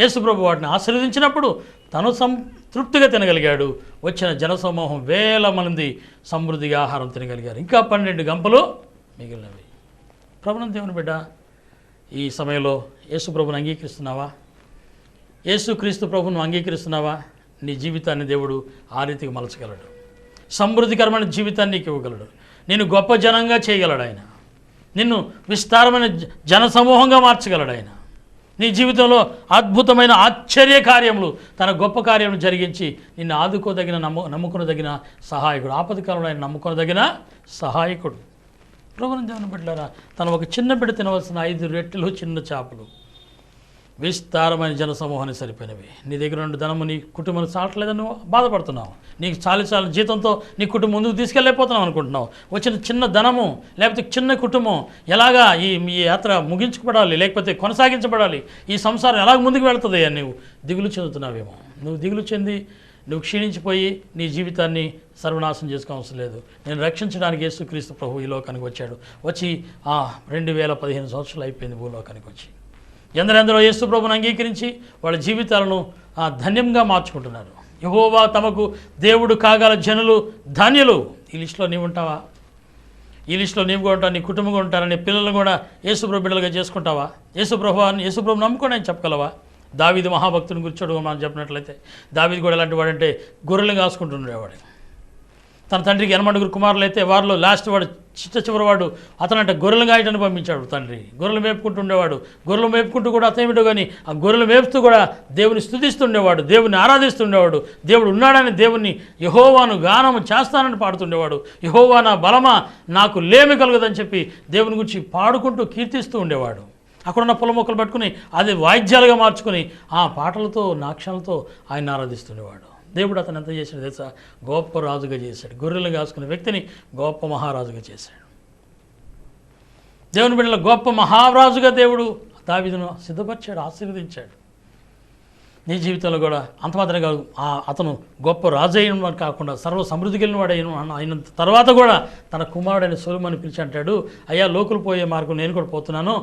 యేసుప్రభు వాటిని ఆశీర్వదించినప్పుడు తను సంతృప్తిగా తినగలిగాడు. వచ్చిన జనసమూహం వేల మంది సమృద్ధిగా ఆహారం తినగలిగారు. ఇంకా 12 గంపలు మిగిలినవి. ప్రభువుని దేవుని బిడ్డ, ఈ సమయంలో యేసుప్రభుని అంగీకరిస్తున్నావా? యేసుక్రీస్తు ప్రభువును అంగీకరిస్తున్నావా? నీ జీవితాన్ని దేవుడు ఆ రీతికి మలచగలడు. సమృద్ధికరమైన జీవితాన్ని నీకు ఇవ్వగలడు. నేను గొప్ప జనంగా చేయగలడు ఆయన. నిన్ను విస్తారమైన జనసమూహంగా మార్చగలడు ఆయన. నీ జీవితంలో అద్భుతమైన ఆశ్చర్య కార్యములు, తన గొప్ప కార్యములు జరిగించి నిన్ను ఆదుకోదగిన నమ్ముకునదగిన సహాయకుడు. ఆపద కాలంలో ఆయన నమ్ముకునదగిన సహాయకుడు. ప్రభువుని దేవుని బిడ్డలారా, తను ఒక చిన్న బిడ్డ తినవలసిన 5 రొట్టెలు చిన్న చేపలు విస్తారమైన జనసమూహాన్ని సరిపోయినవి. నీ దగ్గర నుండి ధనము నీ కుటుంబం చాలట్లేదని నువ్వు బాధపడుతున్నావు. నీకు చాలి జీతంతో నీ కుటుంబం ముందుకు తీసుకెళ్ళిపోతున్నావు అనుకుంటున్నావు. వచ్చిన చిన్న ధనము లేకపోతే చిన్న కుటుంబం ఎలాగా ఈ యాత్ర ముగించుకోబడాలి, లేకపోతే కొనసాగించబడాలి, ఈ సంసారం ఎలాగ ముందుకు వెళుతుంది అని నువ్వు దిగులు చెందుతున్నావేమో. నువ్వు దిగులు చెంది నువ్వు క్షీణించిపోయి నీ జీవితాన్ని సర్వనాశనం చేసుకోవాల్సిన లేదు. నేను రక్షించడానికి యేసుక్రీస్తు ప్రభు ఈ లోకానికి వచ్చాడు. వచ్చి 2015 సంవత్సరాలు అయిపోయింది భూలోకానికి వచ్చి. ఎందరెందరో యేసు ప్రభువును అంగీకరించి వాళ్ళ జీవితాలను ధన్యంగా మార్చుకుంటున్నారు. యెహోవా తమకు దేవుడు కాగల జనులు ధన్యులు. ఈ లిస్టులో నీవు ఉంటావా? ఈ లిస్టులో నీవు కూడా ఉంటావు, నీ కుటుంబంగా ఉంటారని పిల్లలను కూడా యేసుప్రభు బిడ్డలుగా చేసుకుంటావా? యేసుప్రభు నమ్ముకొని ఆయన చెప్పగలవా? దావీదు మహాభక్తుని గురించి మనం చెప్పినట్లయితే, దావీదు కూడా ఎలాంటి వాడంటే గొర్రెలు కాసుకుంటుండేవాడు. తన తండ్రికి 8 కుమారులు అయితే వారిలో లాస్ట్ వాడు చివరి వాడు అతనంటే గొర్రెలు గాయటాన్ని పంపించాడు తండ్రి. గొర్రెలు మేపుకుంటూ ఉండేవాడు. గొర్రెలు మేపుకుంటూ కూడా అతనేమిటో కానీ ఆ గొర్రెలు మేపుతూ కూడా దేవుని స్తుతిస్తుండేవాడు, దేవుని ఆరాధిస్తుండేవాడు. దేవుడు ఉన్నాడని దేవుని యెహోవాను గానము చేస్తానని పాడుతుండేవాడు. యెహోవా నా బలమా, నాకు లేమి కలుగదని చెప్పి దేవుని గురించి పాడుకుంటూ కీర్తిస్తూ ఉండేవాడు. అక్కడున్న పొల మొక్కలు పట్టుకుని అది వాయిద్యాలుగా మార్చుకుని ఆ పాటలతో నాక్షాలతో ఆయన ఆరాధిస్తుండేవాడు. దేవుడు అతను ఎంత చేశాడు తెలుసా? గొప్ప రాజుగా చేశాడు. గొర్రెలు కాసుకునే వ్యక్తిని గొప్ప మహారాజుగా చేశాడు. దేవుని బిడ్డల గొప్ప మహారాజుగా దేవుడు దావీదును సిద్ధపరిచాడు, ఆశీర్వదించాడు. నీ జీవితంలో కూడా అంత మాత్రమే కాదు, అతను గొప్ప రాజు అయిన కాకుండా సర్వ సమృద్ధి కలిగిన వాడు అయిన తర్వాత కూడా తన కుమారుడైన సొలొమోనుని పిలిచి అంటాడు, అయ్యా లోకులు పోయే మార్గం నేను కూడా పోతున్నాను,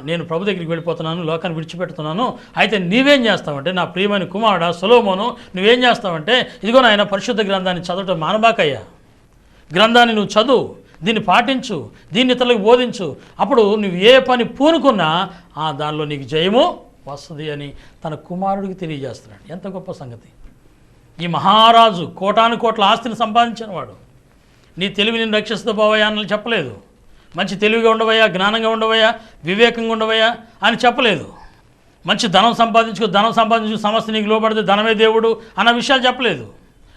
నేను ప్రభు దగ్గరికి వెళ్ళిపోతున్నాను, లోకాన్ని విడిచిపెడుతున్నాను. అయితే నీవేం చేస్తావంటే నా ప్రియమైన కుమారుడా సొలొమోను, నువ్వేం చేస్తావంటే ఇదిగో నాయన పరిశుద్ధ గ్రంథాన్ని చదవటం మానబాకయ్యా. గ్రంథాన్ని నువ్వు చదువు, దీన్ని పాటించు, దీన్ని ఇతరులకు బోధించు. అప్పుడు నువ్వు ఏ పని పూనుకున్నా దానిలో నీకు జయము వస్తుంది అని తన కుమారుడికి తెలియజేస్తున్నాడు. ఎంత గొప్ప సంగతి! ఈ మహారాజు కోటాను కోట్ల ఆస్తిని సంపాదించిన వాడు. నీ తెలివి నేను రక్షిస్తూ పోవయ్యా అని చెప్పలేదు. మంచి తెలివిగా ఉండవయ్యా, జ్ఞానంగా ఉండవయ్యా, వివేకంగా ఉండవయ్యా అని చెప్పలేదు. మంచి ధనం సంపాదించు సమస్య నీకు లోపడితే ధనమే దేవుడు అన్న విషయాలు చెప్పలేదు.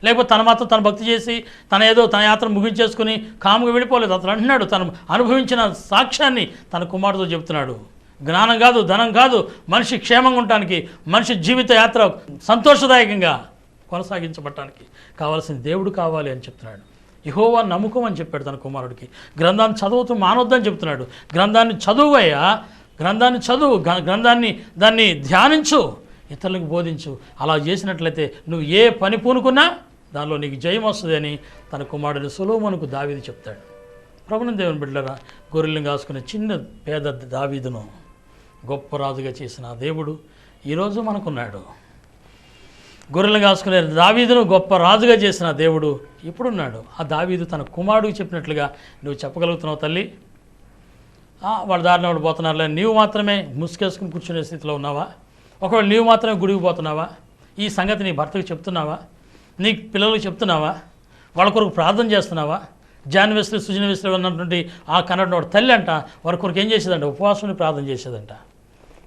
లేకపోతే తన మాత్రం తన భక్తి చేసి తన యాత్ర ముగించేసుకుని కాముగా వెళ్ళిపోలేదు. అతను అంటున్నాడు, తను అనుభవించిన సాక్ష్యాన్ని తన కుమారుడితో చెప్తున్నాడు. జ్ఞానం కాదు, ధనం కాదు, మనిషి క్షేమంగా ఉండటానికి, మనిషి జీవిత యాత్ర సంతోషదాయకంగా కొనసాగించబడటానికి కావాల్సిన దేవుడు కావాలి అని చెప్తున్నాడు. యెహోవా నమ్ముకం అని చెప్పాడు తన కుమారుడికి. గ్రంథాన్ని చదువుతూ మానొద్దని చెప్తున్నాడు. గ్రంథాన్ని చదువయ్యా, గ్రంథాన్ని చదువు, దాన్ని ధ్యానించు, ఇతరులకు బోధించు. అలా చేసినట్లయితే నువ్వు ఏ పని పూనుకున్నా దానిలో నీకు జయం వస్తుంది అని తన కుమారుడు సొలొమోనుకు దావీదు చెప్తాడు. ప్రభువుని దేవుని బిడ్డలారా, గొర్రెలను కాసుకునే చిన్న పేద దావీదును గొప్ప రాజుగా చేసిన దేవుడు ఈరోజు మనకున్నాడు. గొర్రెలు కాసుకునే దావీదును గొప్ప రాజుగా చేసిన దేవుడు ఇప్పుడున్నాడు. ఆ దావీదు తన కుమారుడికి చెప్పినట్లుగా నువ్వు చెప్పగలుగుతున్నావు తల్లి? వాళ్ళ దారిలో వాడు పోతున్నారులే, నీవు మాత్రమే ముసుకేసుకుని కూర్చునే స్థితిలో ఉన్నావా? ఒకవేళ నీవు మాత్రమే గుడికి పోతున్నావా? ఈ సంగతి నీ భర్తకు చెప్తున్నావా? నీ పిల్లలకు చెప్తున్నావా? వాళ్ళ కొరకు ప్రార్థన చేస్తున్నావా? జాన్ వెస్లీ, సుజన్ వెస్లీ ఉన్నటువంటి ఆ కన్నడ తల్లి అంట వారి కొరకు ఏం చేసేదంట? ఉపవాసం ప్రార్థన చేసేదంట.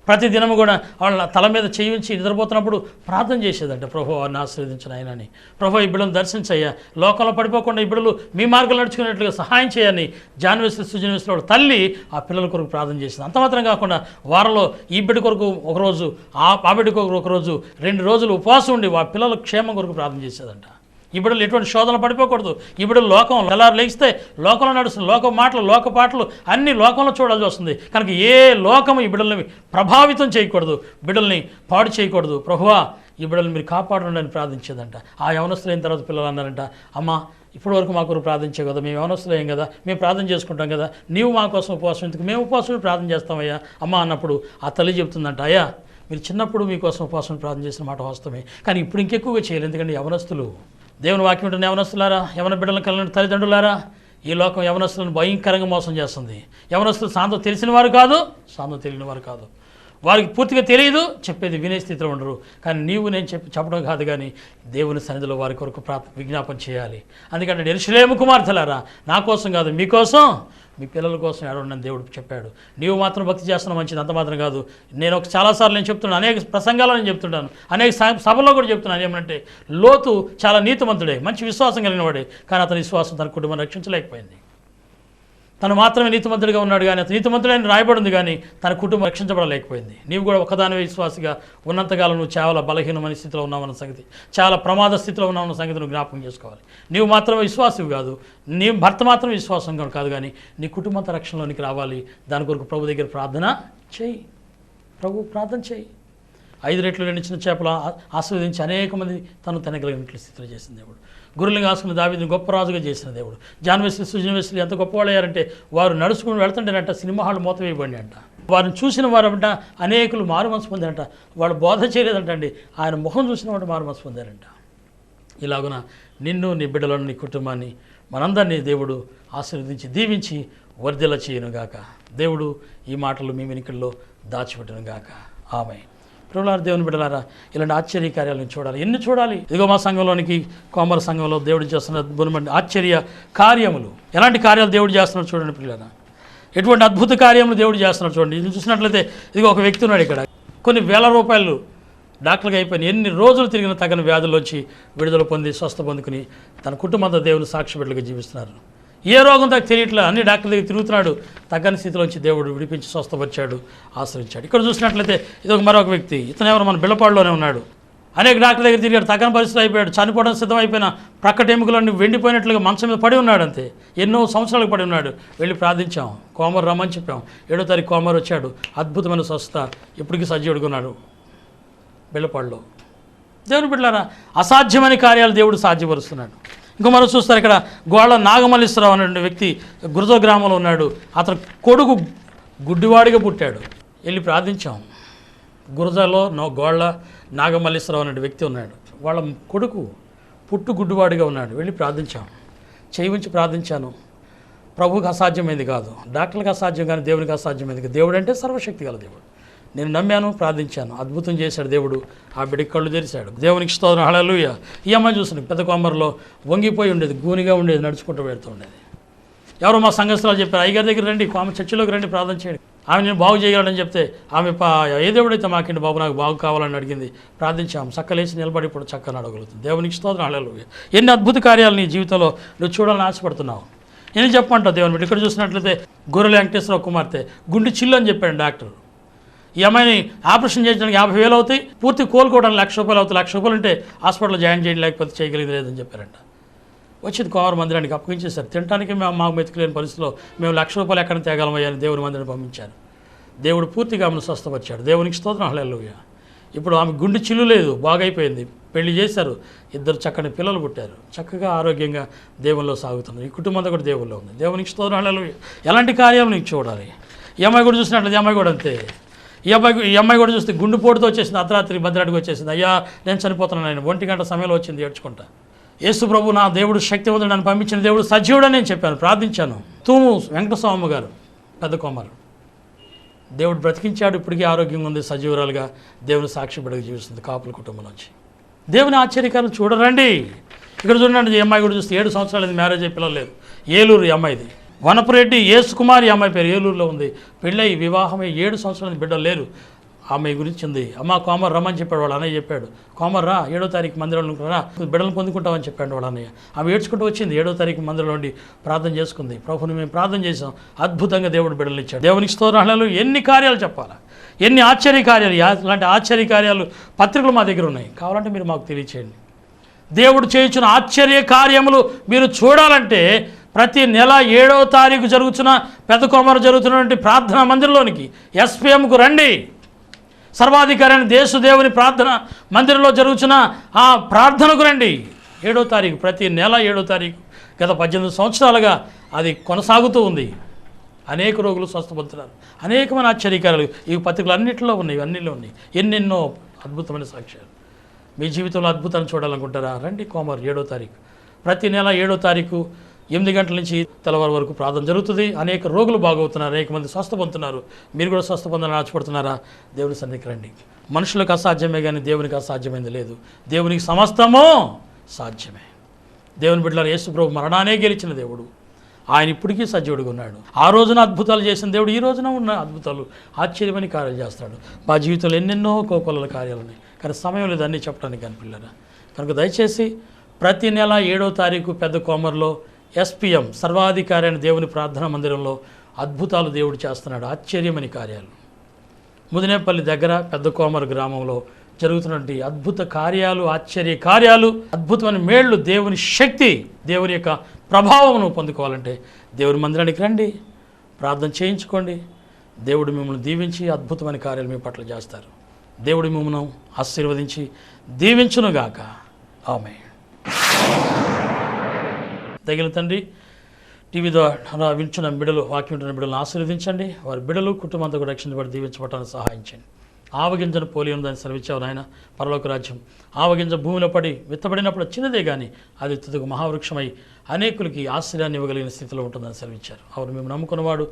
ప్రతి దినము కూడా వాళ్ళ తల మీద చేయి ఉంచి నిద్రపోతున్నప్పుడు ప్రార్థన చేసేదంట, ప్రభు వారిని ఆశీర్వదించిన ఆయన అని. ప్రభు ఈ బిడ్డలను దర్శించయ్యా, లోకంలో పడిపోకుండా ఈ బిడ్డలు మీ మార్గం నడుచుకునేట్లుగా సహాయం చేయని జాన్ వెస్లీ, సుజన్ వెస్లీ వాళ్ళ తల్లి ఆ పిల్లల కొరకు ప్రార్థన చేసింది. అంత మాత్రం కాకుండా వారిలో ఈ బిడ్డ కొరకు ఒకరోజు, ఆ బిడ్డ కొరకు ఒకరోజు, 2 రోజులు ఉపవాసం ఉండి ఆ పిల్లల క్షేమం కొరకు ప్రార్థన చేసేదంట. ఈ బిడ్డలు ఎటువంటి శోధనలు పడిపోకూడదు. ఈ బిడ్డలు లోకం ఎలా లేస్తే లోకంలో నడుస్తుంది, లోక మాటలు, లోక పాటలు అన్ని లోకంలో చూడాల్సి వస్తుంది. కనుక ఏ లోకం ఈ బిడ్డల్ని ప్రభావితం చేయకూడదు, బిడ్డల్ని పాడు చేయకూడదు. ప్రభువా ఈ బిడ్డల్ని మీరు కాపాడండి అని ప్రార్థించేదంట. ఆ యవనస్తులు అయిన తర్వాత పిల్లలు అన్నారంట, అమ్మ ఇప్పటి వరకు మా కొరకు ప్రార్థించే కదా, మేము యవనస్తులు అయ్యాం కదా, మేము ప్రార్థన చేసుకుంటాం కదా, నీవు మా కోసం ఉపవాసం ఎందుకు, మేము ఉపవాసం ప్రార్థన చేస్తామయ్యా అమ్మ అన్నప్పుడు ఆ తల్లి చెప్తుందంట, అయ్యా మీరు చిన్నప్పుడు మీకోసం ఉపవాసం ప్రార్థన చేసిన మాట వాస్తవమే, కానీ ఇప్పుడు ఇంకెక్కువగా చేయలేదు. ఎందుకంటే యవనస్తులు, దేవుని వాక్యం ఉంటున్న యవనస్తులారా, యవన బిడ్డలను కలిగిన తల్లిదండ్రులారా, ఈ లోకం యవనస్తులను భయంకరంగా మోసం చేస్తుంది. యవనస్తులు సాంతం తెలిసిన వారు కాదు, సాంతం తెలియని వారు కాదు. వారికి పూర్తిగా తెలియదు, చెప్పేది వినే స్థితిలో ఉండరు. కానీ నీవు నేను చెప్పడం కాదు, కానీ దేవుని సన్నిధిలో వారి కొరకు విజ్ఞాపన చేయాలి. అందుకంటే యెరూషలేము కుమార్తెలారా, నా కోసం కాదు, మీకోసం, మీ పిల్లల కోసం ఏడవని దేవుడు చెప్పాడు. నీవు మాత్రం భక్తి చేస్తున్న మంచిది, అంత మాత్రం కాదు. నేను చాలాసార్లు నేను చెప్తున్నాను, అనేక ప్రసంగాల్లో నేను చెప్తుంటాను, అనేక సభలో కూడా చెప్తున్నాను. ఏమంటే లోతు చాలా నీతిమంతుడే, మంచి విశ్వాసం కలిగిన వాడే, కానీ అతని విశ్వాసం తన కుటుంబాన్ని రక్షించలేకపోయింది. తను మాత్రమే నీతిమంతుడిగా ఉన్నాడు, కానీ అతను నీతిమంతుడని రాయబడింది, కానీ తన కుటుంబం రక్షించబడలేకపోయింది. నీవు కూడా ఒకదానివే విశ్వాసిగా ఉన్నంతకాలం నువ్వు చాలా బలహీనమైన స్థితిలో ఉన్నావన్న సంగతి, చాలా ప్రమాద స్థితిలో ఉన్నావన్న సంగతి నువ్వు జ్ఞాపకం చేసుకోవాలి. నీవు మాత్రమే విశ్వాసివి కాదు, నీ భర్త మాత్రం విశ్వాసం కాదు, కానీ నీ కుటుంబంత రక్షణలోనికి రావాలి. దాని కొరకు ప్రభు దగ్గర ప్రార్థన చేయి, ప్రభు ప్రార్థన చేయి. 5 రెట్లు 2 చిన్న చేపలు ఆస్వాదించి అనేక మంది తను తినగలిగినట్లు స్థితిలో చేసిన దేవుడు. గొర్రెలను కాసుకున్న దావీదుని గొప్ప రాజుగా చేసిన దేవుడు. జాన్ వెస్లీ, సుజన్ వెస్లీ ఎంత గొప్పవాళ్ళు అయ్యారంటే, వారు నడుచుకుని వెళ్తుంటేనంట సినిమా హాళ్ళు మూత వేయబడి అంట. వారిని చూసిన వారంట అనేకులు మారు మనసు పొందారంట. వాళ్ళు బోధ చేయలేదంట అండి, ఆయన ముఖం చూసిన వాడు మారు మనసు పొందారంట. ఇలాగున నిన్ను, నీ బిడ్డలను, నీ కుటుంబాన్ని, మనందరినీ దేవుడు ఆశీర్వదించి దీవించి వర్ధిల్ల చేయనుగాక. దేవుడు ఈ మాటలు మీ వెనుకల్లో దాచిపెట్టునుగాక. ఆమేన్. ప్రభులారా, దేవుని బిడ్డలారా, ఇలాంటి ఆశ్చర్య కార్యాలను చూడాలి. ఎన్ని చూడాలి? ఇదిగో మా సంఘంలోనికి, కోమర సంఘంలో దేవుడు చేస్తున్న అద్భుతమైన ఆశ్చర్య కార్యములు. ఎలాంటి కార్యాలు దేవుడు చేస్తున్నాడు చూడండి పిల్లల, ఎటువంటి అద్భుత కార్యములు దేవుడు చేస్తున్నాడు చూడండి. ఇది చూసినట్లయితే ఇదిగో ఒక వ్యక్తి ఉన్నాడు ఇక్కడ, కొన్ని వేల రూపాయలు డాక్టర్గా అయిపోయిన, ఎన్ని రోజులు తిరిగిన తగిన వ్యాధుల్లోంచి విడుదల పొంది స్వస్థ పొందుకుని తన కుటుంబంతో దేవుని సాక్షి బిడ్డలుగా జీవిస్తున్నారు. ఏ రోగం తగ్గ తెలియట్లే, అన్ని డాక్టర్ల దగ్గర తిరుగుతున్నాడు, తగ్గని స్థితిలోంచి దేవుడు విడిపించి స్వస్థపరిచాడు, ఆశ్రయించాడు. ఇక్కడ చూసినట్లయితే ఇది మరొక వ్యక్తి, ఇతను ఎవరు, మన బిళ్ళపాడులోనే ఉన్నాడు. అనేక డాక్టర్ దగ్గర తిరిగాడు, తగ్గని పరిస్థితి అయిపోయాడు, చనిపోవడం సిద్ధమైపోయిన ప్రక్కట ఎముకలన్నీ వెండిపోయినట్లుగా మంచం మీద పడి ఉన్నాడు. అంతే, ఎన్నో సంవత్సరాలకు పడి ఉన్నాడు. వెళ్ళి ప్రార్థించాం, కోమరు రమ్మని చెప్పాం. 7వ తారీఖు కోమరు వచ్చాడు, అద్భుతమైన స్వస్థత, ఇప్పటికీ సజీవుడుకున్నాడు బిళ్ళపాడులో. దేవుని బిడ్డలారా, అసాధ్యమైన కార్యాలు దేవుడు సాధ్యపరుస్తున్నాడు. ఇంకో మనం చూస్తారు, ఇక్కడ గోళ్ళ నాగమల్లేశ్వరరావు అనే వ్యక్తి గురజ గ్రామంలో ఉన్నాడు. అతను కొడుకు గుడ్డివాడిగా పుట్టాడు. వెళ్ళి ప్రార్థించాం. గురజలో గోళ్ళ నాగమల్లేశ్వరరావు అనే వ్యక్తి ఉన్నాడు, వాళ్ళ కొడుకు గుడ్డివాడిగా ఉన్నాడు. వెళ్ళి ప్రార్థించాం, చేయి ఉంచి ప్రార్థించాను. ప్రభువుకి అసాధ్యమైంది కాదు, డాక్టర్లకు అసాధ్యం, కానీ దేవునికి అసాధ్యమైంది. దేవుడు అంటే సర్వశక్తి గల దేవుడు. నేను నమ్మాను, ప్రార్థించాను, అద్భుతం చేశాడు దేవుడు. ఆ బిడ్డకి కళ్ళు తెరిచాడు. దేవునికి స్తోత్రం, హల్లెలూయా. ఈ అమ్మాయి చూసిన పెద్ద కొమ్మరిలో వంగిపోయి ఉండేది, గూనిగా ఉండేది, నడుచుకుంటూ వెళ్తూ ఉండేది. ఎవరో మా సంఘస్థులు చెప్పారు, అయ్యగారి దగ్గర రండి, ఆమె చర్చిలోకి రండి, ప్రార్థన చేయండి. ఆమె నేను బాగు చేయగలనని చెప్తే ఆమె ఏ దేవుడైతే మాకండి బాబు, నాకు బాగు కావాలని అడిగింది. ప్రార్థించాము, చక్కలేసి నిలబడి ఇప్పుడు చక్కగా నడగలుగుతుంది. దేవునికి స్తోత్రం, హల్లెలూయా. ఎన్ని అద్భుత కార్యాలు నీ జీవితంలో నువ్వు చూడాలని ఆశపడుతున్నావు. నేను చెప్పమంటావు దేవుని బిడ్డ. ఇక్కడ చూసినట్లయితే గొర్రెల వెంకటేశ్వరరావు కుమార్తె గుండె చిల్లు అని చెప్పాడు డాక్టర్. ఈ అమ్మాయిని ఆపరేషన్ చేయడానికి 50,000 అవుతాయి, పూర్తి కోలుకోవడానికి ₹1,00,000 అవుతాయి. ₹1,00,000 ఉంటే హాస్పిటల్లో జాయిన్ చేయడం, లేకపోతే చేయగలిగేది లేదని చెప్పారంట. వచ్చింది కోమర మందిరానికి అప్పగించేశారు. తినడానికి మాకు మెతుకులేని పరిస్థితిలో మేము ₹1,00,000 ఎక్కడ తేగలమయ్యని దేవుని మందిరాన్ని పంపించారు. దేవుడు పూర్తిగా ఆమెను స్వస్థపరిచాడు. దేవునికి స్తోత్రం, హల్లెలూయా. ఇప్పుడు ఆమె గుండె చిల్లు లేదు, బాగైపోయింది. పెళ్లి చేశారు, 2 చక్కని పిల్లలు పుట్టారు, చక్కగా ఆరోగ్యంగా దేవుల్లో సాగుతున్నారు. ఈ కుటుంబంతో కూడా దేవుల్లో ఉంది. దేవునికి స్తోత్రం, హల్లెలూయా. ఎలాంటి కార్యాలు నీకు చూడాలి. ఈ అమ్మాయి కూడా చూసినట్లయితే ఈ అమ్మాయి కూడా అంతే. ఈ అమ్మాయి కూడా చూస్తే గుండెపోటుతో వచ్చేసింది, అర్ధరాత్రి భద్రాడికి వచ్చేసింది. అయ్యా నేను చనిపోతున్నాను, ఆయన 1 గంట సమయంలో వచ్చింది ఏడ్చుకుంటా. యేసు ప్రభు నా దేవుడు శక్తివంతుడు, నన్ను పంపించిన దేవుడు సజీవుడని నేను చెప్పాను, ప్రార్థించాను. తూము వెంకటస్వామి గారు పెద్ద కొమ్మరు, దేవుడు బ్రతికించాడు, ఇప్పటికీ ఆరోగ్యంగా ఉంది, సజీవురాలుగా దేవుని సాక్షి బిడ్డగా జీవిస్తుంది కాపుల కుటుంబం నుంచి. దేవుని ఆశ్చర్యకాలను చూడరండి. ఇక్కడ చూడండి, ఈ అమ్మాయి కూడా చూస్తే 7 సంవత్సరాలు మ్యారేజ్ అయ్యి పిల్లలు లేదు. ఏలూరు ఈ అమ్మాయిది, వనపరెడ్డి యేసుకుమార్ ఈ అమ్మాయి పేరు, ఏలూరులో ఉంది. పెళ్ళై వివాహమై 7 సంవత్సరాలు బిడ్డలు లేరు. ఆమె గురించి ఉంది. అమ్మ కోమర్ రమ్మని చెప్పాడు, వాళ్ళ అన్నయ్య చెప్పాడు. కోమర్ రా, 7వ తారీఖు మందిరంలో రా, బిడ్డలను పొందుకుంటామని చెప్పాడు వాళ్ళ అన్నయ్య. ఆమె ఏడ్చుకుంటూ వచ్చింది, 7వ తారీఖు మందిరంలో ఉండి ప్రార్థన చేసుకుంది. ప్రభుని మేము ప్రార్థన చేసాం, అద్భుతంగా దేవుడు బిడ్డలు ఇచ్చాడు. దేవునికి స్తోత్రాలు. ఎన్ని కార్యాలు చెప్పాలా, ఎన్ని ఆశ్చర్య కార్యాలు. ఇలాంటి ఆశ్చర్య కార్యాలు పత్రికలు మా దగ్గర ఉన్నాయి, కావాలంటే మీరు మాకు తెలియచేయండి. దేవుడు చేయించిన ఆశ్చర్య కార్యములు మీరు చూడాలంటే ప్రతి నెల 7వ తారీఖు జరుగుతున్న పెద్ద కొమర జరుగుతున్నటువంటి ప్రార్థనా మందిరంలోనికి SPMకు రండి. సర్వాధికారి అయిన దేశదేవుని ప్రార్థన మందిరంలో జరుగుతున్న ఆ ప్రార్థనకు రండి. 7వ తారీఖు, ప్రతి నెల 7వ తారీఖు. గత 18 సంవత్సరాలుగా అది కొనసాగుతూ ఉంది. అనేక రోగులు స్వస్థపడుతున్నారు. అనేకమైన ఆశ్చర్యకారాలు ఈ పత్రికలు అన్నింటిలో ఉన్నాయి, అన్నిలో ఉన్నాయి. ఎన్నెన్నో అద్భుతమైన సాక్ష్యాలు. మీ జీవితంలో అద్భుతాన్ని చూడాలనుకుంటారా? రండి కోమారు 7వ తారీఖు. ప్రతి నెల 7వ తారీఖు 8 గంటల నుంచి తెల్లవారు వరకు ప్రార్థన జరుగుతుంది. అనేక రోగులు బాగవుతున్నారు, అనేక మంది స్వస్థ పొందుతున్నారు. మీరు కూడా స్వస్థ పొందాలని ఆశపడుతున్నారా? దేవుని సన్నిధికి రండి. మనుషులకు అసాధ్యమే కానీ దేవునికి అసాధ్యమైంది లేదు. దేవునికి సమస్తమో సాధ్యమే. దేవుని బిడ్డలారా, యేసు ప్రభు మరణానే గెలిచిన దేవుడు. ఆయన ఇప్పటికీ సజీవుడిగా ఉన్నాడు. ఆ రోజున అద్భుతాలు చేసిన దేవుడు ఈ రోజున ఉన్న అద్భుతాలు ఆశ్చర్యమని కార్యాలు చేస్తాడు. మా జీవితంలో ఎన్నెన్నో కోకొల్లల కార్యాలు ఉన్నాయి, కానీ సమయం లేదు అన్నీ చెప్పడానికి కానీ పిల్లరా. కనుక దయచేసి ప్రతి నెల 7వ తారీఖు పెద్ద కోమర్లో SPM సర్వాధికారి అయిన దేవుని ప్రార్థనా మందిరంలో అద్భుతాలు దేవుడు చేస్తున్నాడు, ఆశ్చర్యమని కార్యాలు. ముదినేపల్లి దగ్గర పెద్ద కోమర్ గ్రామంలో జరుగుతున్నటువంటి అద్భుత కార్యాలు, ఆశ్చర్య కార్యాలు, అద్భుతమైన మేళ్ళు, దేవుని శక్తి, దేవుని యొక్క ప్రభావమును పొందుకోవాలంటే దేవుని మందిరానికి రండి, ప్రార్థన చేయించుకోండి. దేవుడు మిమ్మల్ని దీవించి అద్భుతమైన కార్యాలు మీ పట్ల చేస్తారు. దేవుడు మిమ్మల్ని ఆశీర్వదించి దీవించునుగాక. ఆమేన్. తగిన తండ్రి, టీవీ ద్వారా వింటున్న బిడ్డలు, వాక్యం వింటున్న బిడ్డలను ఆశీర్వదించండి. వారి బిడ్డలు కుటుంబంతో కూడా రక్షించబడి దీవించబడటానికి సహాయించండి. ఆవగింజను పోలి ఉందని సెలవిచ్చావు నాయన. పరలోక రాజ్యం ఆవగింజ భూమిలో పడి విత్తబడినప్పుడు చిన్నదే కానీ అది తుదకు మహావృక్షమై అనేకులకి ఆశ్రయాన్ని ఇవ్వగలిగిన స్థితిలో ఉంటుందని సెలవిచ్చారు. అవును, మేము నమ్ముకున్నవాడు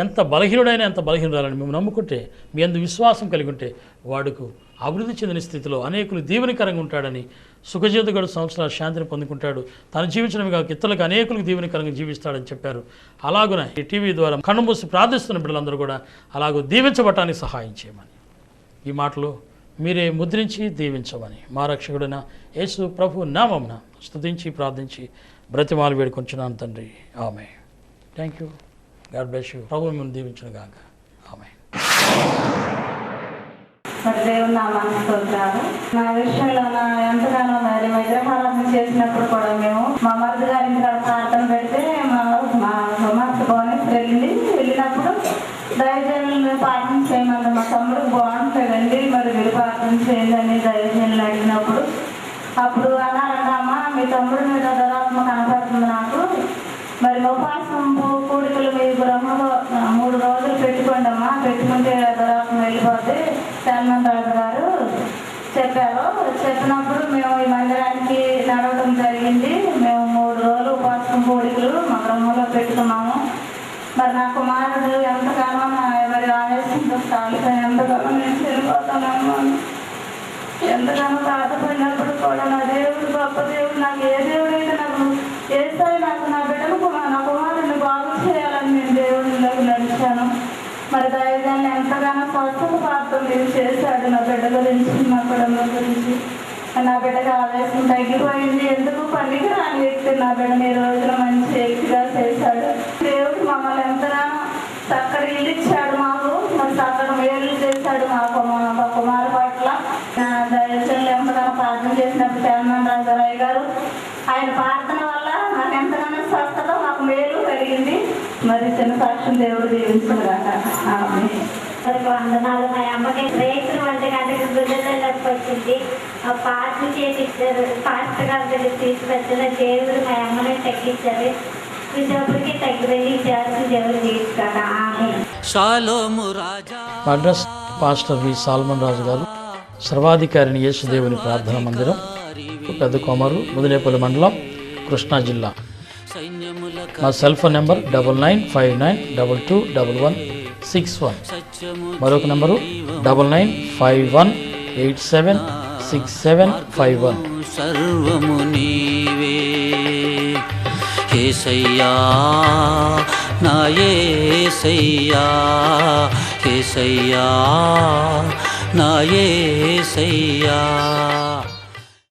ఎంత బలహీనుడైనా ఎంత బలహీనురాలని మేము నమ్ముకుంటే, మీ అందు విశ్వాసం కలిగి ఉంటే వాడుకు అభివృద్ధి చెందిన స్థితిలో అనేకులు దీవెనకరంగా ఉంటాడని, సుఖజీవితగడు సంవత్సరాల శాంతిని పొందుకుంటాడు, తను జీవించడమే కాక ఇతరులకు అనేకులకు దీవెనకరంగా జీవిస్తాడని చెప్పారు. అలాగున ఈ టీవీ ద్వారా కన్ను మూసి ప్రార్థిస్తున్న బిడ్డలందరూ కూడా అలాగూ దీవించబడటానికి సహాయం చేయమని, ఈ మాటలు మీరే ముద్రించి దీవించమని మా రక్షకుడైన యేసు ప్రభు నామమున స్తుతించి ప్రార్థించి బ్రతిమాలు వేడుకొంచున్నాను తండ్రి. ఆమేన్. Thank you. God bless you. ప్రభు మిమ్మల్ని దీవించును గాక. ఆమేన్. మరి దేవుని నామానికి స్తోత్రాలు. నా విషయంలో ఎంతగానో మరి విగ్రహారాధన చేసినప్పుడు కూడా మేము మా మరిది గారి ఇంటికాడ ప్రార్థన పెడితే మా కుమార్తె భువనేశ్వరి వెళ్ళినప్పుడు దైవజనులను ప్రార్థన చేయమని మా తమ్ముడు బాగుంటుందండి, మరి మీరు ప్రార్థన చేయండి అని దైవజనులు అడిగినప్పుడు అప్పుడు అన్నారంటమ్మా, మీ తమ్ముడి మీద దురాత్మ కనపడుతుంది నాకు, మరి ఉపవాసం కూడికలు మీ గృహంలో 3 రోజులు పెట్టుకోండి అమ్మా, పెట్టుకుంటే దురాత్మ వెళ్ళిపోతే సల్మాన్ రాజు గారు చెప్పారు. చెప్పినప్పుడు మేము ఈ మందిరానికి నడవడం జరిగింది. మేము 3 రోజులు ఉపవాసం కూడికలు మా గృహంలో పెట్టుకున్నాము. మరి నా కుమారుడు ఎంతగానో మరి ఆవేశంతో కాలుతో ఎంతగానో నేను చనిపోతానమ్మా, ఎంతగానో బాధపడినప్పుడు కూడా నా దేవుడు గొప్ప దేవుడు, నాకు ఏ దేవుడైతే నాకు ఏసాయి నాకు నా బిడ్డను నా కుమారుడిని బాగు చేయాలని నేను దేవుడిలోకి నడిచాను. మరి దైవజనులు ఎంతగానో స్వస్థత ప్రార్థన చేశాడు నా బిడ్డ గురించి, నా కుటుంబం గురించి. నా బిడ్డకి ఆవేశం తగ్గిపోయింది. ఎందుకు పనికి రాని వ్యక్తి నా బిడ్డని ఈ రోజున మంచి వ్యక్తిగా చేశాడు. దేవుడు మమ్మల్ని ఎంతగానో చక్కటి ఇల్లు ఇచ్చాడు మాకు, మరి చక్కటి మేలు చేశాడు మా కుమారు పట్ల. దయచేసి ఎంతగానో ప్రార్థన చేసినప్పుడు సల్మాన్ రాజు గారు ఆయన ప్రార్థన వల్ల నాకు ఎంతగానో స్వస్థత, మాకు మేలు కలిగింది. మరి చిన్న సాక్ష్యం దేవుడు దీవించుకున్నాక. వందనాలు. మా అమ్మకి రేకులు 1 గంటకి గుడ్డలలోకి వచ్చింది. ఆ పాటలు చేపించారు, పాస్టర్ గారి దగ్గర తీసుకొచ్చిన దేవుడు మా అమ్మని తగ్గించారు. ఇప్పటికి తగ్గిపోయి చేసి దేవుడు తీసుకురా. అడ్రస్ పాస్టర్ వి సాల్మన్ రాజు గారు, సర్వాధికారిని యేసుదేవుని ప్రార్థన మందిరం, పెద్ద కోమరు, ముదినేపల్లి మండలం, కృష్ణా జిల్లా. మా సెల్ ఫోన్ నెంబర్ 9959221161. మరొక నెంబరు 9951876751. సర్వము నీవే యేసయ్యా, నా యేసయ్యా, యేసయ్యా, నా యేసయ్యా.